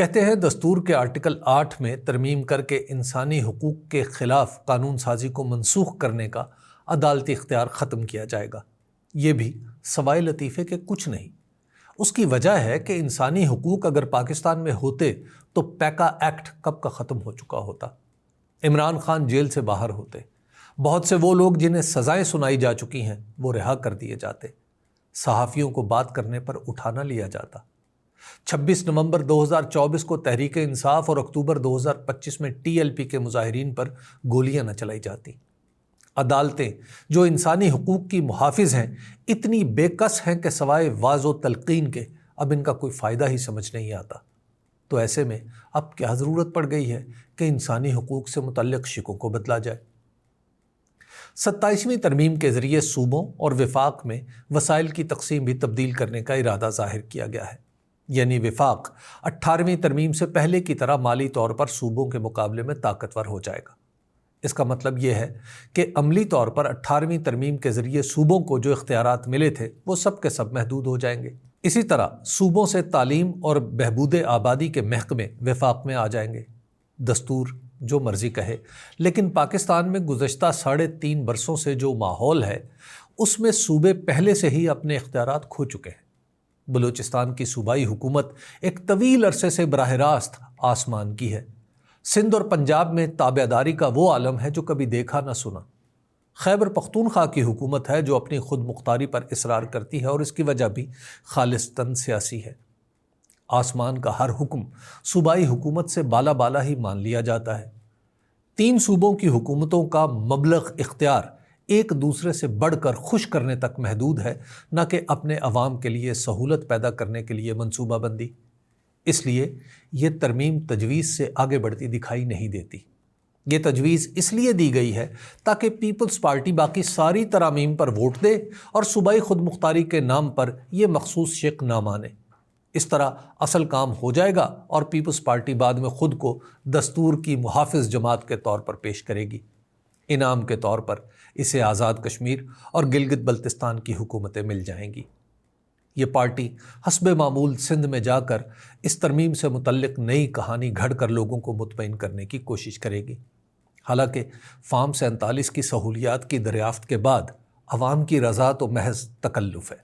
کہتے ہیں دستور کے آرٹیکل 8 میں ترمیم کر کے انسانی حقوق کے خلاف قانون سازی کو منسوخ کرنے کا عدالتی اختیار ختم کیا جائے گا۔ یہ بھی سوائے لطیفے کے کچھ نہیں۔ اس کی وجہ ہے کہ انسانی حقوق اگر پاکستان میں ہوتے تو پیکا ایکٹ کب کا ختم ہو چکا ہوتا، عمران خان جیل سے باہر ہوتے، بہت سے وہ لوگ جنہیں سزائیں سنائی جا چکی ہیں وہ رہا کر دیے جاتے، صحافیوں کو بات کرنے پر اٹھا نہ لیا جاتا، 26 نومبر 2024 کو تحریک انصاف اور اکتوبر 2025 میں TLP کے مظاہرین پر گولیاں نہ چلائی جاتی۔ عدالتیں جو انسانی حقوق کی محافظ ہیں اتنی بے کس ہیں کہ سوائے وعظ و تلقین کے اب ان کا کوئی فائدہ ہی سمجھ نہیں آتا۔ تو ایسے میں اب کیا ضرورت پڑ گئی ہے کہ انسانی حقوق سے متعلق شکوں کو بدلا جائے؟ 27ویں ترمیم کے ذریعے صوبوں اور وفاق میں وسائل کی تقسیم بھی تبدیل کرنے کا ارادہ ظاہر کیا گیا ہے، یعنی وفاق 18ویں ترمیم سے پہلے کی طرح مالی طور پر صوبوں کے مقابلے میں طاقتور ہو جائے گا۔ اس کا مطلب یہ ہے کہ عملی طور پر 18ویں ترمیم کے ذریعے صوبوں کو جو اختیارات ملے تھے وہ سب کے سب محدود ہو جائیں گے۔ اسی طرح صوبوں سے تعلیم اور بہبود آبادی کے محکمے وفاق میں آ جائیں گے۔ دستور جو مرضی کہے، لیکن پاکستان میں گزشتہ 3.5 برسوں سے جو ماحول ہے اس میں صوبے پہلے سے ہی اپنے اختیارات کھو چکے ہیں۔ بلوچستان کی صوبائی حکومت ایک طویل عرصے سے براہ راست آسمان کی ہے۔ سندھ اور پنجاب میں تابعداری کا وہ عالم ہے جو کبھی دیکھا نہ سنا۔ خیبر پختونخوا کی حکومت ہے جو اپنی خود مختاری پر اصرار کرتی ہے اور اس کی وجہ بھی خالصتاً سیاسی ہے۔ آسمان کا ہر حکم صوبائی حکومت سے بالا بالا ہی مان لیا جاتا ہے۔ 3 صوبوں کی حکومتوں کا مبلغ اختیار ایک دوسرے سے بڑھ کر خوش کرنے تک محدود ہے، نہ کہ اپنے عوام کے لیے سہولت پیدا کرنے کے لیے منصوبہ بندی۔ اس لیے یہ ترمیم تجویز سے آگے بڑھتی دکھائی نہیں دیتی۔ یہ تجویز اس لیے دی گئی ہے تاکہ پیپلز پارٹی باقی ساری ترامیم پر ووٹ دے اور صوبائی خود مختاری کے نام پر یہ مخصوص شق نہ مانے۔ اس طرح اصل کام ہو جائے گا اور پیپلز پارٹی بعد میں خود کو دستور کی محافظ جماعت کے طور پر پیش کرے گی۔ انعام کے طور پر اسے آزاد کشمیر اور گلگت بلتستان کی حکومتیں مل جائیں گی۔ یہ پارٹی حسب معمول سندھ میں جا کر اس ترمیم سے متعلق نئی کہانی گھڑ کر لوگوں کو مطمئن کرنے کی کوشش کرے گی۔ حالانکہ فارم 47 کی سہولیات کی دریافت کے بعد عوام کی رضا تو محض تکلف ہے۔